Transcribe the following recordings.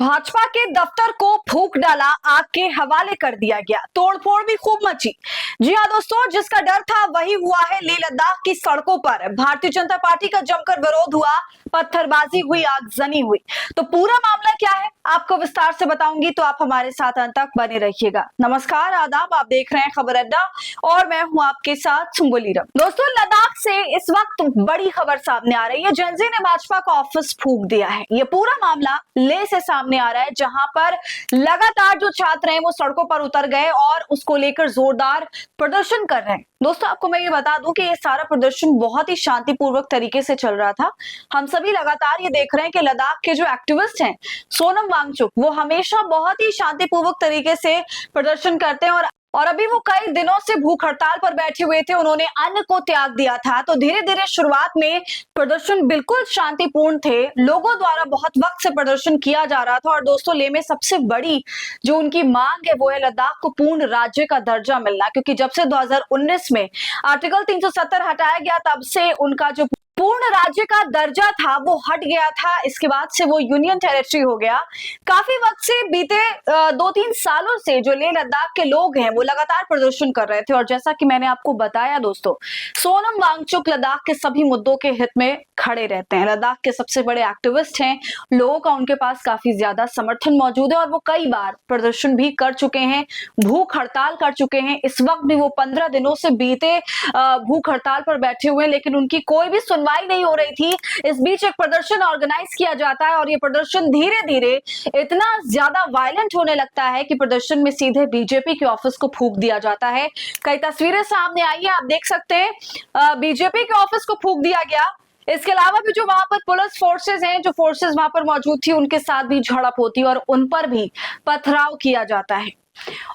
भाजपा के दफ्तर को फूंक डाला, आग के हवाले कर दिया गया, तोड़फोड़ भी खूब मची। जी हां दोस्तों, जिसका डर था वही हुआ है। लेह लद्दाख की सड़कों पर भारतीय जनता पार्टी का जमकर विरोध हुआ, पत्थरबाजी हुई, आगजनी हुई। तो पूरा मामला क्या है आपको विस्तार से बताऊंगी, तो आप हमारे साथ अंत तक बने रहिएगा। नमस्कार, आदाब, आप देख रहे हैं खबर अड्डा और मैं हूं आपके साथ सुम्बुल ईरम। दोस्तों, लद्दाख से इस वक्त बड़ी खबर सामने आ रही है। जेनजी ने भाजपा का ऑफिस फूंक दिया है। ये पूरा मामला लेह से सामने आ रहा है, जहां पर लगातार जो छात्र हैं वो सड़कों पर उतर गए और उसको लेकर जोरदार प्रदर्शन कर रहे हैं। दोस्तों, आपको मैं ये बता दूं कि ये सारा प्रदर्शन बहुत ही शांतिपूर्वक तरीके से चल रहा था। हम सभी लगातार ये देख रहे हैं कि लद्दाख के जो एक्टिविस्ट हैं सोनम वांगचुक, वो हमेशा बहुत ही शांतिपूर्वक तरीके से प्रदर्शन करते हैं और अभी वो कई दिनों से भूख हड़ताल पर बैठे हुए थे। उन्होंने अन्न को त्याग दिया था। तो धीरे धीरे शुरुआत में प्रदर्शन बिल्कुल शांतिपूर्ण थे, लोगों द्वारा बहुत वक्त से प्रदर्शन किया जा रहा था। और दोस्तों, लेह में सबसे बड़ी जो उनकी मांग है वो है लद्दाख को पूर्ण राज्य का दर्जा मिलना, क्योंकि जब से 2019 में आर्टिकल 370 हटाया गया, तब से उनका जो पूर्ण राज्य का दर्जा था वो हट गया था। इसके बाद से वो यूनियन टेरिटरी हो गया। काफी वक्त से बीते 2-3 सालों से जो लेह लद्दाख के लोग हैं वो लगातार प्रदर्शन कर रहे थे। और जैसा कि मैंने आपको बताया दोस्तों, सोनम वांगचुक लद्दाख के सभी मुद्दों के हित में खड़े रहते हैं। लद्दाख के सबसे बड़े एक्टिविस्ट हैं, लोगों का उनके पास काफी ज्यादा समर्थन मौजूद है और वो कई बार प्रदर्शन भी कर चुके हैं, भूख हड़ताल कर चुके हैं। इस वक्त भी वो 15 दिनों से बीते भूख हड़ताल पर बैठे हुए हैं, लेकिन उनकी कोई भी सुनवाई नहीं हो रही थी। इस बीच एक प्रदर्शन ऑर्गेनाइज किया जाता है और ये प्रदर्शन धीरे धीरे इतना ज्यादा वायलेंट होने लगता है कि प्रदर्शन में सीधे बीजेपी के ऑफिस को फूंक दिया जाता है। कई तस्वीरें सामने आई है, आप देख सकते हैं, बीजेपी के ऑफिस को फूंक दिया गया। इसके अलावा भी जो वहां पर पुलिस फोर्सेस हैं, जो फोर्सेस वहां पर मौजूद थी, उनके साथ भी झड़प होती और उन पर भी पथराव किया जाता है।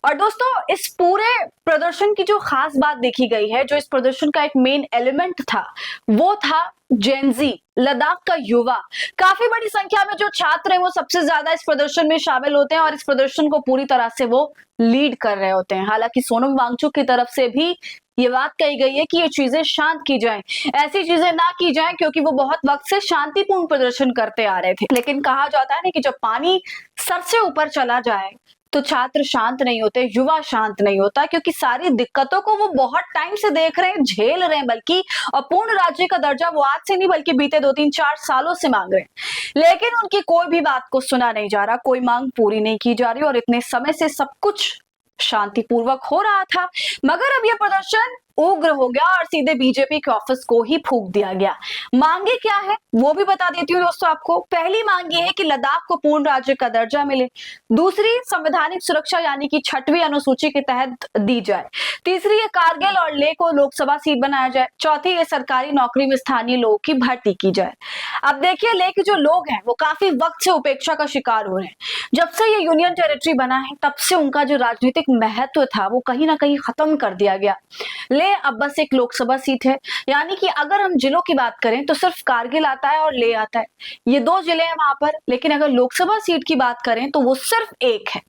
और दोस्तों, इस पूरे प्रदर्शन की जो खास बात देखी गई है, जो इस प्रदर्शन का एक मेन एलिमेंट था, वो था जेनजी, लद्दाख का युवा। काफी बड़ी संख्या में जो छात्र हैं वो सबसे ज्यादा इस प्रदर्शन में शामिल होते हैं और इस प्रदर्शन को पूरी तरह से वो लीड कर रहे होते हैं। हालांकि सोनम वांगचुक की तरफ से भी ये बात कही गई है कि ये चीजें शांत की जाएं, ऐसी चीजें ना की जाएं, क्योंकि वो बहुत वक्त से शांतिपूर्ण प्रदर्शन करते आ रहे थे। लेकिन कहा जाता है ना कि जब पानी सर से ऊपर चला जाए तो छात्र शांत नहीं होते, युवा शांत नहीं होता, क्योंकि सारी दिक्कतों को वो बहुत टाइम से देख रहे हैं, झेल रहे हैं बल्कि, और पूर्ण राज्य का दर्जा वो आज से नहीं बल्कि बीते 2-3-4 सालों से मांग रहे हैं। लेकिन उनकी कोई भी बात को सुना नहीं जा रहा, कोई मांग पूरी नहीं की जा रही और इतने समय से सब कुछ शांतिपूर्वक हो रहा था। मगर अब यह प्रदर्शन उग्र हो गया और सीधे बीजेपी के ऑफिस को ही फूंक दिया गया। मांगे क्या है वो भी बता देती हूँ दोस्तों आपको। पहली मांग ये है कि लद्दाख को पूर्ण राज्य का दर्जा मिले। दूसरी, संवैधानिक सुरक्षा यानी कि 6वीं अनुसूची के तहत दी जाए। तीसरी, ये कारगिल और लेह को लोकसभा सीट बनाया जाए। चौथी, ये सरकारी नौकरी में स्थानीय लोगों की भर्ती की जाए। अब देखिए, लेह के जो लोग हैं वो काफी वक्त से उपेक्षा का शिकार हो रहे हैं। जब से ये यूनियन टेरिटरी बना है, तब से उनका जो राजनीतिक महत्व था वो कहीं ना कहीं खत्म कर दिया गया। अब बस एक लोकसभा सीट है, यानी कि अगर हम जिलों की बात करें तो सिर्फ कारगिल आता है और लेह आता है, ये 2 जिले हैं वहां पर। लेकिन अगर लोकसभा सीट की बात करें तो वो सिर्फ एक है,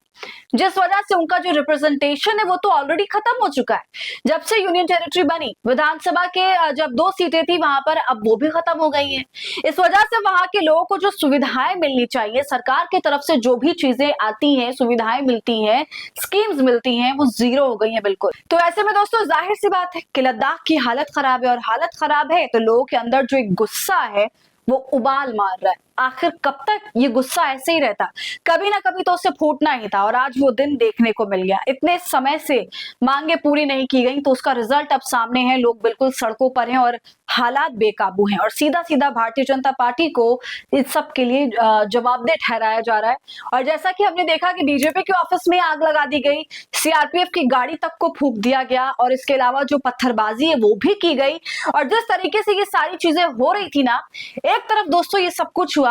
जिस वजह से उनका जो रिप्रेजेंटेशन है वो तो ऑलरेडी खत्म हो चुका है। जब से यूनियन टेरिटरी बनी, विधानसभा के जब 2 सीटें थी वहां पर, अब वो भी खत्म हो गई हैं। इस वजह से वहां के लोगों को जो सुविधाएं मिलनी चाहिए, सरकार की तरफ से जो भी चीजें आती हैं, सुविधाएं मिलती हैं, स्कीम्स मिलती हैं, वो जीरो हो गई है बिल्कुल। तो ऐसे में दोस्तों, जाहिर सी बात है कि लद्दाख की हालत खराब है और हालत खराब है तो लोगों के अंदर जो एक गुस्सा है वो उबाल मार रहा है। आखिर कब तक ये गुस्सा ऐसे ही रहता, कभी ना कभी तो उसे फूटना ही था और आज वो दिन देखने को मिल गया। इतने समय से मांगे पूरी नहीं की गई तो उसका रिजल्ट अब सामने है। लोग बिल्कुल सड़कों पर हैं और हालात बेकाबू हैं और सीधा सीधा भारतीय जनता पार्टी को इस सब के लिए जवाबदेह ठहराया जा रहा है। और जैसा कि हमने देखा कि बीजेपी के ऑफिस में आग लगा दी गई, सीआरपीएफ की गाड़ी तक को फूंक दिया गया और इसके अलावा जो पत्थरबाजी है वो भी की गई। और जिस तरीके से ये सारी चीजें हो रही थी ना, एक तरफ दोस्तों ये सब कुछ हुआ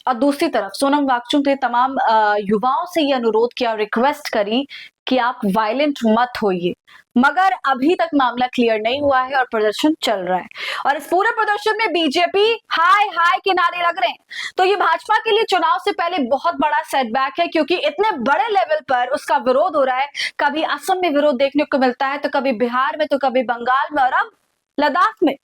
और दूसरी तरफ सोनम वांगचुक ने तमाम युवाओं से ये अनुरोध किया, रिक्वेस्ट करी कि आप वायलेंट मत होइए। मगर अभी तक मामला क्लियर नहीं हुआ है और प्रदर्शन चल रहा है और इस पूरे प्रदर्शन में बीजेपी हाय हाय के नारे लग रहे हैं। तो ये भाजपा के लिए चुनाव से पहले बहुत बड़ा सेटबैक है, क्योंकि इतने बड़े लेवल पर उसका विरोध हो रहा है। कभी असम में विरोध देखने को मिलता है, तो कभी बिहार में, तो कभी बंगाल में, और अब लद्दाख में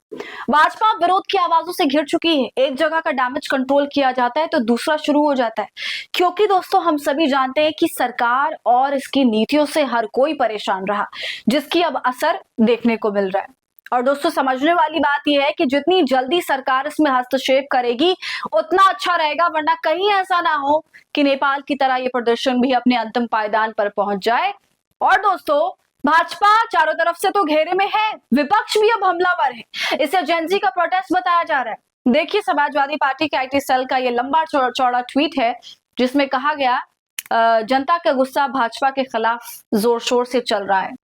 भाजपा विरोध की आवाजों से घिर चुकी है। एक जगह का डैमेज कंट्रोल किया जाता है तो दूसरा शुरू हो जाता है, क्योंकि दोस्तों हम सभी जानते हैं कि सरकार और इसकी नीतियों से हर कोई परेशान रहा, जिसकी अब असर देखने को मिल रहा है। और दोस्तों समझने वाली बात यह है कि जितनी जल्दी सरकार इसमें हस्तक्षेप करेगी उतना अच्छा रहेगा, वरना कहीं ऐसा ना हो कि नेपाल की तरह ये प्रदर्शन भी अपने अंतिम पायदान पर पहुंच जाए। और दोस्तों भाजपा चारों तरफ से तो घेरे में है, विपक्ष भी अब हमलावर है। इसे जेनजी का प्रोटेस्ट बताया जा रहा है। देखिए समाजवादी पार्टी के आईटी सेल का ये लंबा चौड़ा ट्वीट है, जिसमें कहा गया जनता का गुस्सा भाजपा के खिलाफ जोर शोर से चल रहा है।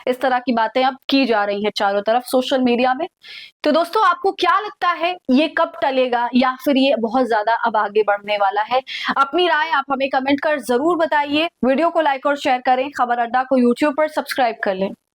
इस तरह की बातें अब की जा रही है चारों तरफ सोशल मीडिया में। तो दोस्तों आपको क्या लगता है, ये कब टलेगा या फिर ये बहुत ज्यादा अब आगे बढ़ने वाला है? अपनी राय आप हमें कमेंट कर जरूर बताइए। वीडियो को लाइक और शेयर करें। खबर अड्डा को यूट्यूब पर सब्सक्राइब कर लें।